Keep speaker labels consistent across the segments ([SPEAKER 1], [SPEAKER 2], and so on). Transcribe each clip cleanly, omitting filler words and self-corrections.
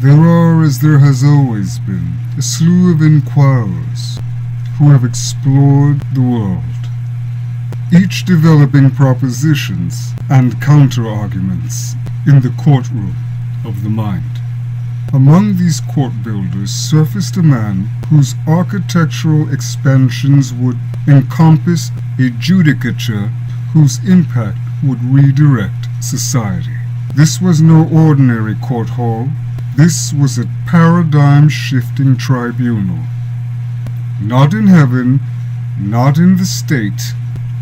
[SPEAKER 1] There are, as there has always been, a slew of inquirers who have explored the world, each developing propositions and counter-arguments in the courtroom of the mind. Among these court builders surfaced a man whose architectural expansions would encompass a judicature whose impact would redirect society. This was no ordinary court hall. This was a paradigm-shifting tribunal. Not in heaven, not in the state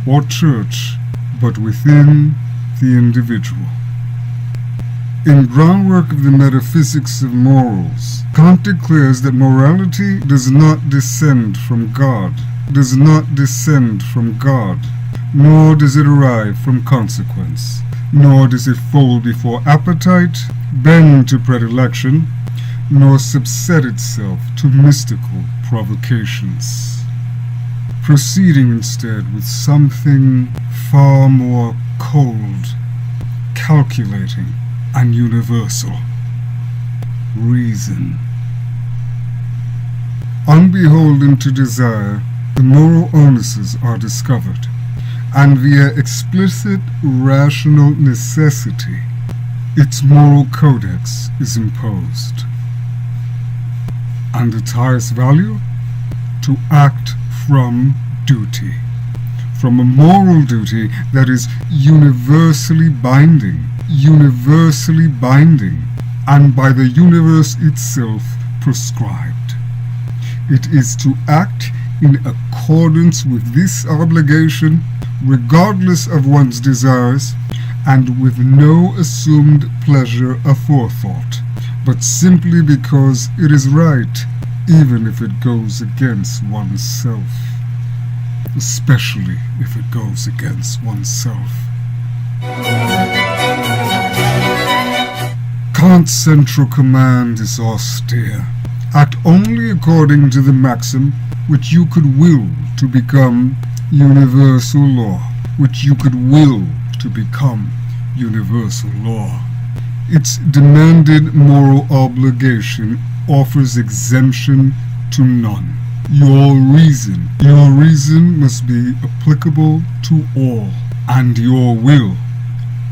[SPEAKER 1] or church, but within the individual. In Groundwork of the Metaphysics of Morals, Kant declares that morality does not descend from God, nor does it arrive from consequence, nor does it fall before appetite, bend to predilection, nor subset itself to mystical provocations, proceeding instead with something far more cold, calculating, and universal: reason. Unbeholden to desire, the moral onuses are discovered, and via explicit rational necessity, its moral codex is imposed. And its highest value? To act from duty, from a moral duty that is universally binding, and by the universe itself prescribed. It is to act in accordance with this obligation, regardless of one's desires, and with no assumed pleasure aforethought, but simply because it is right, even if it goes against oneself, especially if it goes against oneself. Kant's central command is austere. Act only according to the maxim which you could will to become universal law, Its demanded moral obligation offers exemption to none. Your reason must be applicable to all, and your will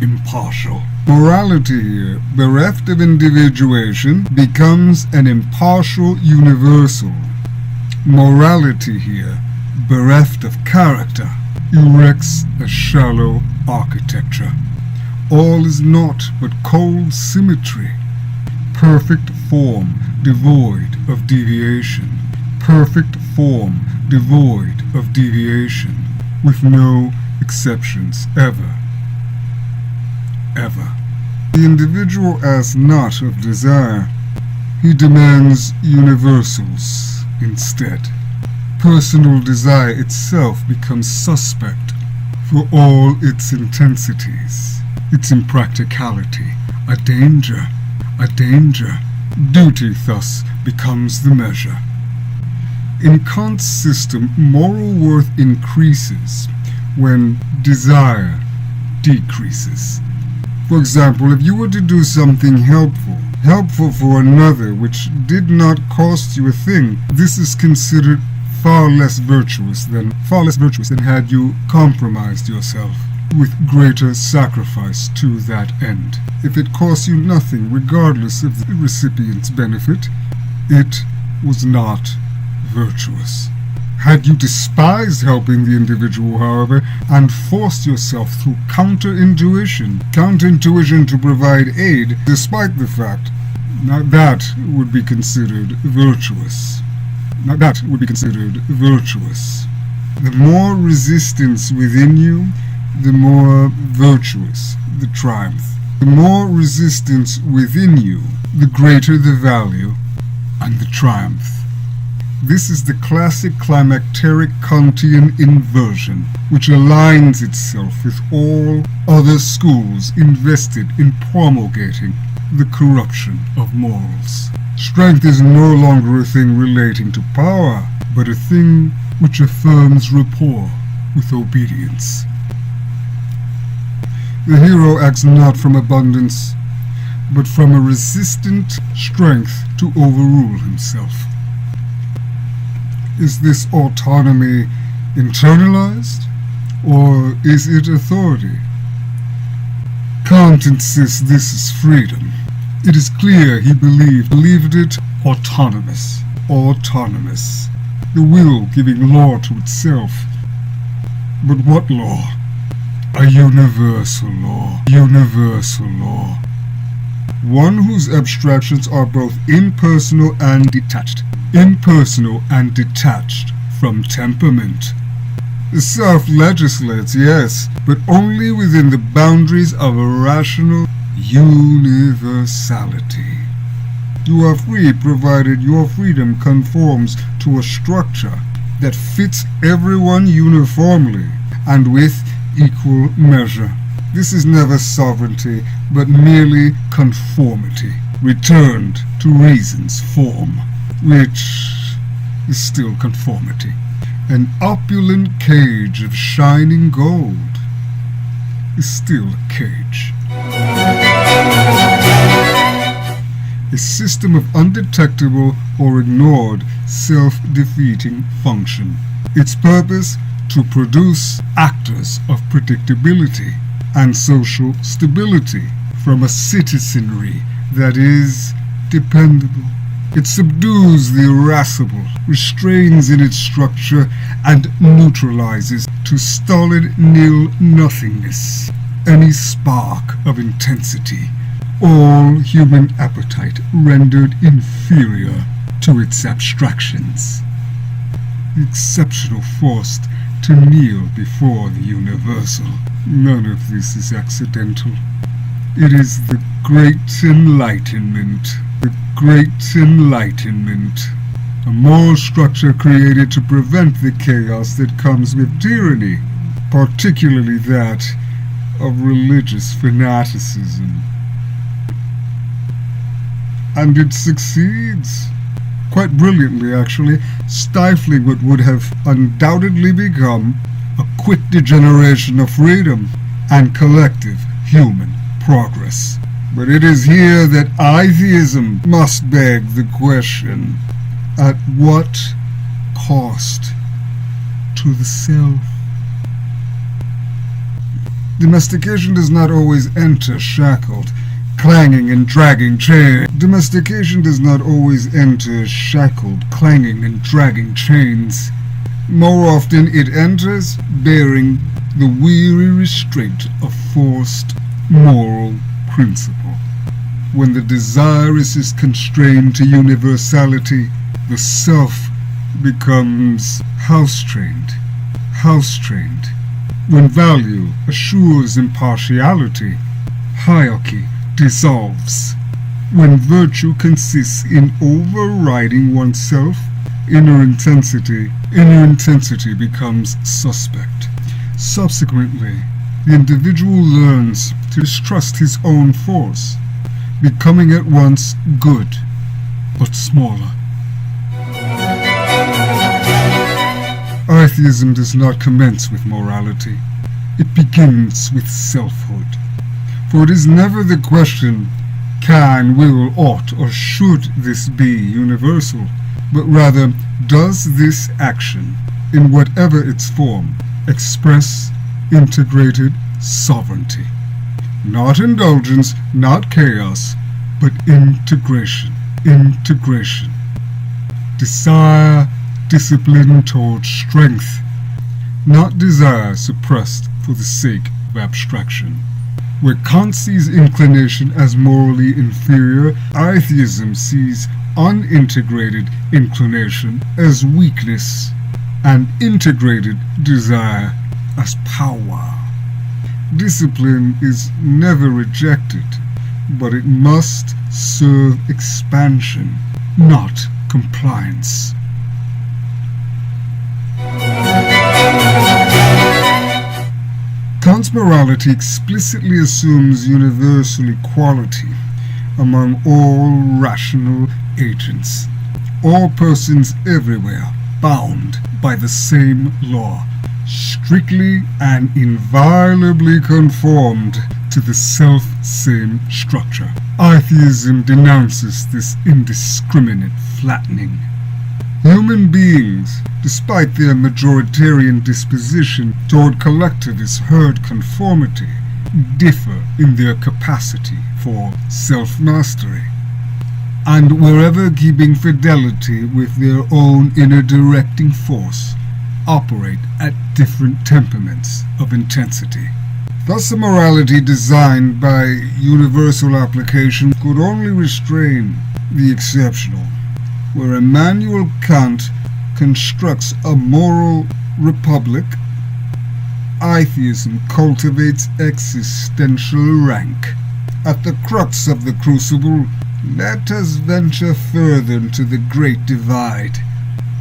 [SPEAKER 1] impartial. Morality here, bereft of individuation, becomes an impartial universal. Morality here, bereft of character, erects a shallow architecture. All is naught but cold symmetry, perfect form devoid of deviation, with no exceptions ever. The individual asks not of desire, he demands universals instead. Personal desire itself becomes suspect for all its intensities, its impracticality, a danger. Duty thus becomes the measure. In Kant's system, moral worth increases when desire decreases. For example, if you were to do something helpful for another which did not cost you a thing, this is considered far less virtuous than had you compromised yourself with greater sacrifice to that end. If it cost you nothing, regardless of the recipient's benefit, it was not virtuous. Had you despised helping the individual, however, and forced yourself through counterintuition to provide aid, despite the fact, now that would be considered virtuous. The more resistance within you, the more virtuous the triumph. The more resistance within you, the greater the value and the triumph. This is the classic climacteric Kantian inversion, which aligns itself with all other schools invested in promulgating the corruption of morals. Strength is no longer a thing relating to power, but a thing which affirms rapport with obedience. The hero acts not from abundance, but from a resistant strength to overrule himself. Is this autonomy internalized, or is it authority? Kant insists this is freedom. It is clear he believed it autonomous. The will giving law to itself. But what law? A universal law. One whose abstractions are both impersonal and detached. From temperament. The self legislates, yes, but only within the boundaries of a rational universality. You are free provided your freedom conforms to a structure that fits everyone uniformly and with equal measure. This is never sovereignty, but merely conformity, returned to reason's form, which is still conformity. An opulent cage of shining gold is still a cage. A system of undetectable or ignored self-defeating function. Its purpose to produce actors of predictability and social stability from a citizenry that is dependable. It subdues the irascible, restrains in its structure, and neutralizes to stolid nil-nothingness any spark of intensity, all human appetite rendered inferior to its abstractions. The exceptional forced to kneel before the universal. None of this is accidental. It is the Great Enlightenment. The Great Enlightenment. A moral structure created to prevent the chaos that comes with tyranny, particularly that of religious fanaticism. And it succeeds. Quite brilliantly, actually, stifling what would have undoubtedly become a quick degeneration of freedom and collective human progress. But it is here that I-Theism must beg the question, at what cost to the self? Domestication does not always enter shackled, clanging and dragging chains. Domestication does not always enter shackled, clanging and dragging chains. More often it enters bearing the weary restraint of forced moral principle. When the desirous is constrained to universality, the self becomes house-trained. When value assures impartiality, hierarchy dissolves. When virtue consists in overriding oneself, inner intensity becomes suspect. Subsequently, the individual learns to distrust his own force, becoming at once good, but smaller. I-Theism does not commence with morality. It begins with selfhood. For it is never the question, can, will, ought, or should this be universal, but rather, does this action, in whatever its form, express integrated sovereignty? Not indulgence, not chaos, but integration. Desire, discipline towards strength, not desire suppressed for the sake of abstraction. Where Kant sees inclination as morally inferior, I-Theism sees unintegrated inclination as weakness and integrated desire as power. Discipline is never rejected, but it must serve expansion, not compliance. Kant's morality explicitly assumes universal equality among all rational agents, all persons everywhere bound by the same law, strictly and inviolably conformed to the self-same structure. I-Theism denounces this indiscriminate flattening. Human beings, despite their majoritarian disposition toward collectivist herd conformity, differ in their capacity for self-mastery, and wherever keeping fidelity with their own inner directing force, operate at different temperaments of intensity. Thus, a morality designed by universal application could only restrain the exceptional, where Immanuel Kant constructs a moral republic, I-Theism cultivates existential rank. At the crux of the crucible, let us venture further into the great divide.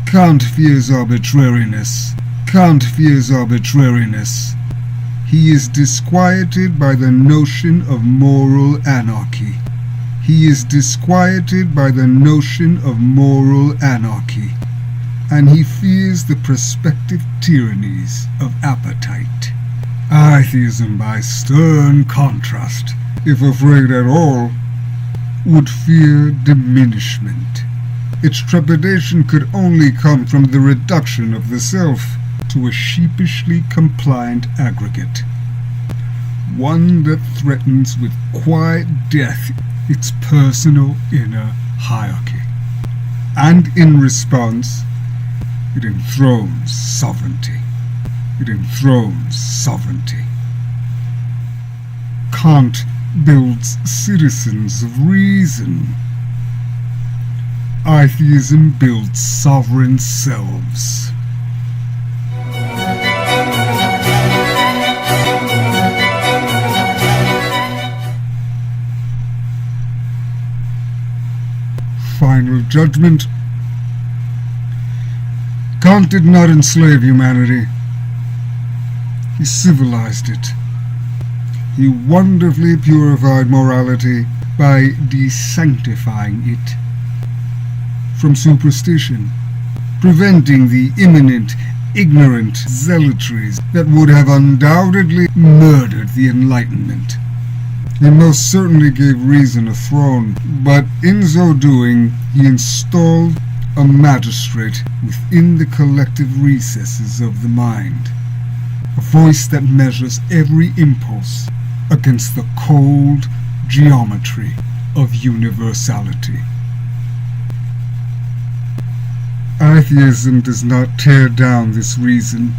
[SPEAKER 1] Kant fears arbitrariness. Kant fears arbitrariness. He is disquieted by the notion of moral anarchy. He is disquieted by the notion of moral anarchy, and he fears the prospective tyrannies of appetite. I-Theism, by stern contrast, if afraid at all, would fear diminishment. Its trepidation could only come from the reduction of the self to a sheepishly compliant aggregate, one that threatens with quiet death its personal inner hierarchy. And in response, it enthrones sovereignty. It enthrones sovereignty. Kant builds citizens of reason. I-Theism builds sovereign selves. Final judgment. Kant did not enslave humanity. He civilized it. He wonderfully purified morality by desanctifying it from superstition, preventing the imminent, ignorant zealotries that would have undoubtedly murdered the Enlightenment. He most certainly gave reason a throne, but in so doing he installed a magistrate within the collective recesses of the mind, a voice that measures every impulse against the cold geometry of universality. I-Theism does not tear down this reason.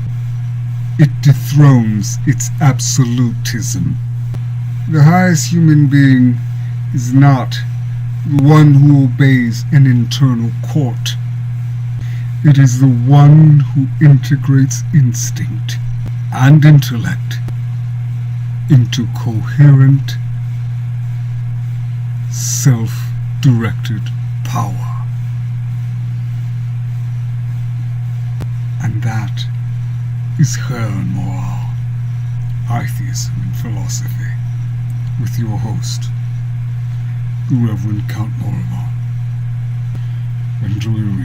[SPEAKER 1] It dethrones its absolutism. The highest human being is not the one who obeys an internal court. It is the one who integrates instinct and intellect into coherent, self-directed power. And that is Herrn Moral, I-Theism in Philosophy, with your host, the Reverend Count MoriVond. Enjoy your